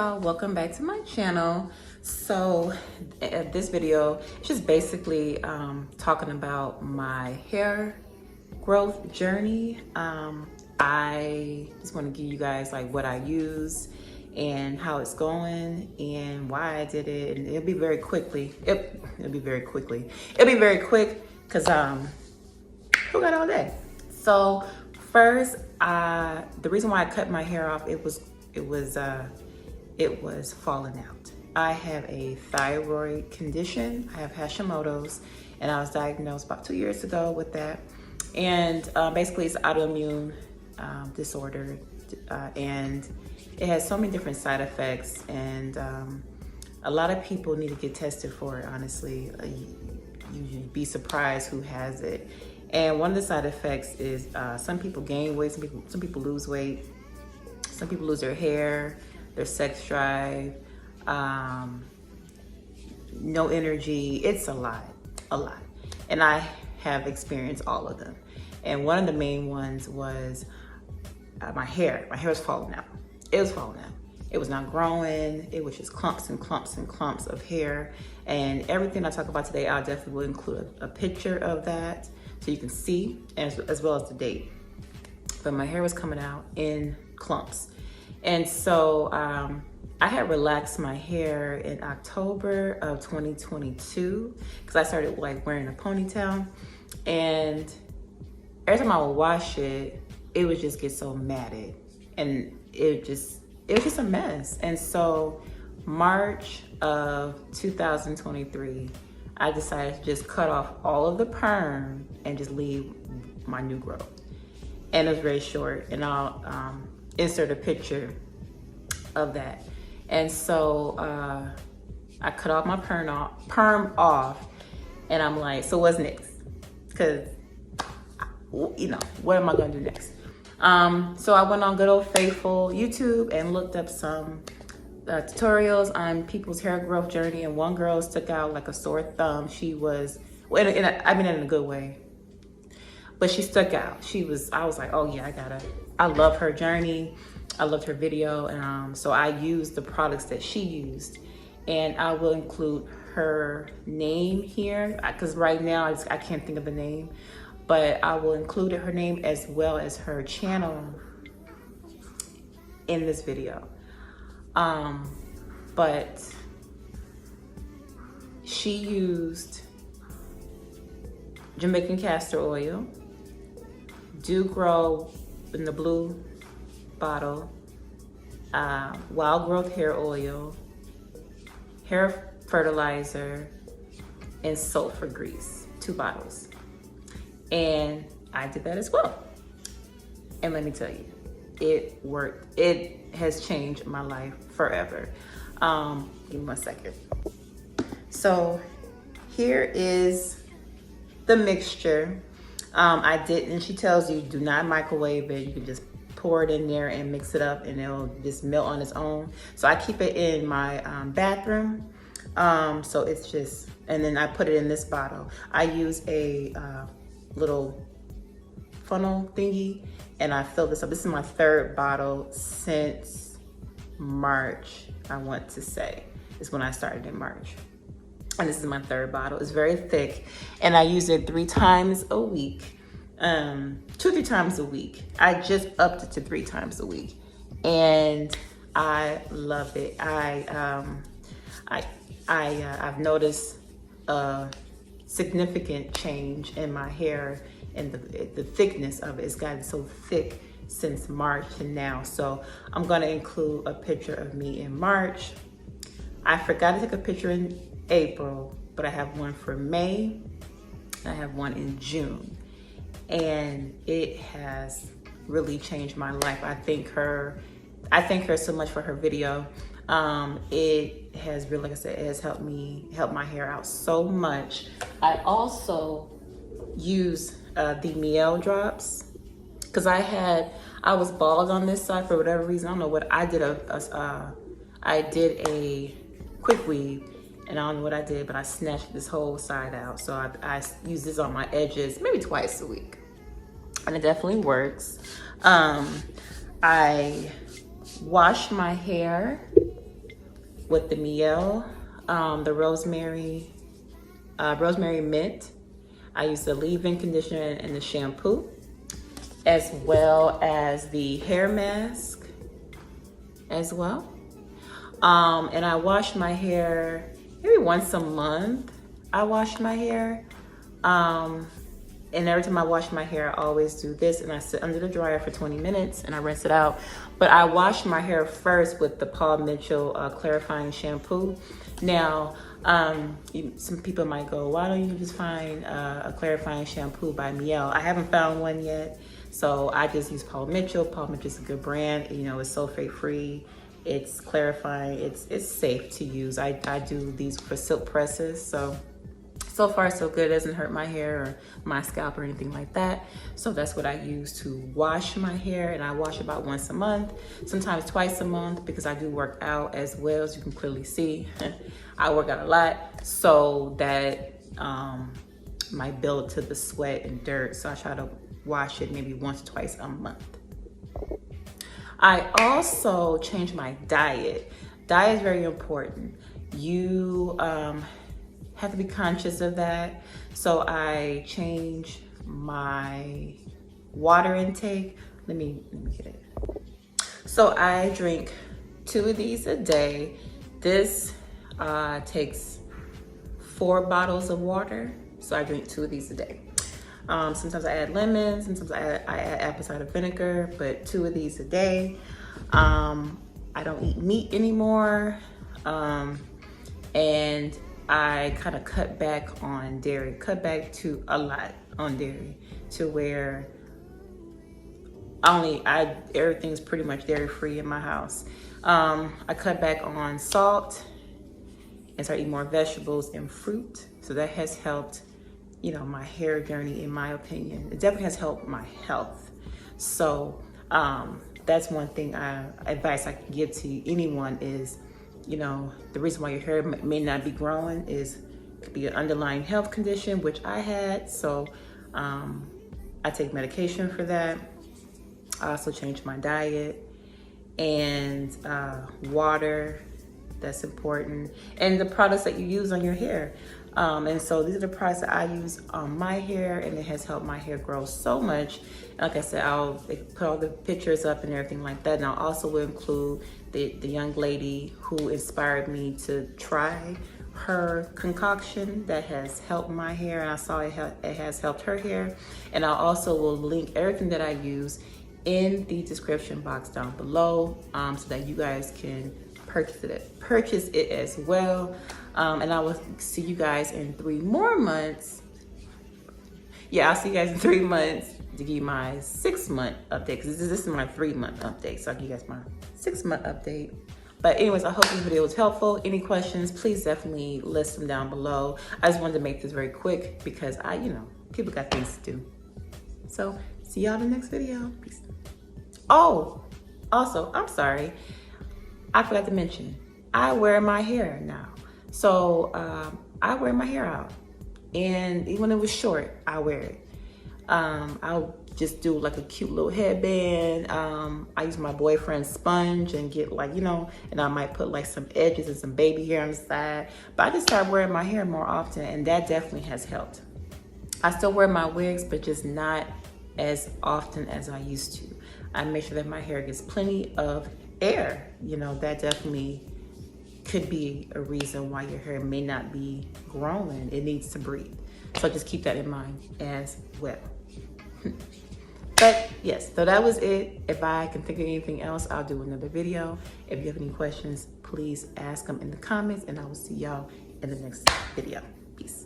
y'all, welcome back to my channel. So this video is just basically talking about my hair growth journey. I just want to give you guys like what I use and how it's going and why I did it, and it'll be very quickly. It'll be very quick because who got all day? So first, the reason why I cut my hair off, it was falling out. I have a thyroid condition. I have Hashimoto's, and I was diagnosed about 2 years ago with that. And basically, it's autoimmune disorder, and it has so many different side effects. And a lot of people need to get tested for it. Honestly, you'd be surprised who has it. And one of the side effects is some people gain weight, some people lose weight, some people lose their hair, their sex drive, no energy. It's a lot. And I have experienced all of them. And one of the main ones was my hair. My hair was falling out. It was falling out. It was not growing. It was just clumps and clumps and clumps of hair. And everything I talk about today, I'll definitely will include a picture of that so you can see, as well as the date. But my hair was coming out in clumps. And so I had relaxed my hair in October of 2022 because I started like wearing a ponytail, and every time I would wash it, it would just get so matted, and it was just a mess. And so March of 2023, I decided to just cut off all of the perm and just leave my new growth. And it was very short, and I'll insert a picture of that. And so I cut off my perm off, and I'm like, so what's next? Because, you know, what am I gonna do next? So I went on good old faithful YouTube and looked up some tutorials on people's hair growth journey, and one girl stuck out like a sore thumb. She was, well, I mean in a good way, but she stuck out. I was like, oh yeah, I love her journey. I loved her video, and so I used the products that she used, and I will include her name here because right now I can't think of the name, but I will include her name as well as her channel in this video. But she used Jamaican castor oil, Doo Gro in the blue bottle, Wikd Growth Hair Oil, hair fertilizer, and sulfur grease, 2 bottles. And I did that as well. And let me tell you, it worked. It has changed my life forever. Give me 1 second. So here is the mixture. I did, and she tells you do not microwave it. You can just pour it in there and mix it up, and it'll just melt on its own. So I keep it in my bathroom. So it's just, and then I put it in this bottle. I use a little funnel thingy, and I fill this up. This is my 3rd bottle since March, I want to say. Is when I started in March. And this is my 3rd bottle. It's very thick, and I use it 3 times a week. 2-3 times a week. I just upped it to 3 times a week, and I love it. I've noticed a significant change in my hair, and the thickness of it. It's gotten so thick since March to now. So I'm gonna include a picture of me in March. I forgot to take a picture in April, but I have one for May. I have one in June. And it has really changed my life. I thank her so much for her video. It has really, like I said, it has helped my hair out so much. I also use the Miel drops because I was bald on this side for whatever reason. I don't know what I did. I did a quick weave, and I don't know what I did, but I snatched this whole side out. So I use this on my edges maybe twice a week, and it definitely works. I wash my hair with the miel, the rosemary mint. I use the leave-in conditioner and the shampoo, as well as the hair mask as well. And I wash my hair maybe once a month. I wash my hair. And every time I wash my hair, I always do this, and I sit under the dryer for 20 minutes and I rinse it out. But I wash my hair first with the Paul Mitchell clarifying shampoo. Now, some people might go, why don't you just find a clarifying shampoo by Miel? I haven't found one yet, so I just use Paul Mitchell. Paul Mitchell's a good brand. You know, it's sulfate free. It's clarifying. It's safe to use. I do these for silk presses, so far so good. It doesn't hurt my hair or my scalp or anything like that. So that's what I use to wash my hair, and I wash about once a month, sometimes twice a month, because I do work out as well, as you can clearly see. I work out a lot, so that might build to the sweat and dirt. So I try to wash it maybe once or twice a month. I also change my diet. Diet is very important. You have to be conscious of that. So I change my water intake. Let me get it. So I drink 2 of these a day. This takes 4 bottles of water. So I drink 2 of these a day. Sometimes I add lemon, sometimes I add apple cider vinegar, but 2 of these a day. I don't eat meat anymore. And I kind of cut back on dairy, cut back to a lot on dairy, to where everything's pretty much dairy free in my house. I cut back on salt and start eating more vegetables and fruit. So that has helped, you know, my hair journey, in my opinion. It definitely has helped my health. So that's one thing advice I can give to anyone is, you know, the reason why your hair may not be growing could be an underlying health condition, which I had. So I take medication for that. I also changed my diet, and water, that's important, and the products that you use on your hair. And so these are the products that I use on my hair, and it has helped my hair grow so much. Like I said, I'll put all the pictures up and everything like that. And I'll also include the young lady who inspired me to try her concoction that has helped my hair, and I saw it has helped her hair. And I also will link everything that I use in the description box down below, so that you guys can purchase it as well. And I will see you guys in 3 more months. Yeah, I'll see you guys in 3 months to give you my 6-month update, because this is my 3-month update. So I'll give you guys my 6-month update. But anyways, I hope this video was helpful. Any questions, please definitely list them down below. I just wanted to make this very quick because people got things to do. So see y'all in the next video. Peace. Oh, also, I'm sorry, I forgot to mention, I wear my hair now. So I wear my hair out, and even when it was short, I wear it. I'll just do like a cute little headband. I use my boyfriend's sponge and get and I might put like some edges and some baby hair on the side. But I just started wearing my hair more often, and that definitely has helped. I still wear my wigs, but just not as often as I used to. I make sure that my hair gets plenty of air. That definitely could be a reason why your hair may not be growing. It needs to breathe. So just keep that in mind as well. But yes, so that was it. If I can think of anything else, I'll do another video. If you have any questions, please ask them in the comments, and I will see y'all in the next video. Peace.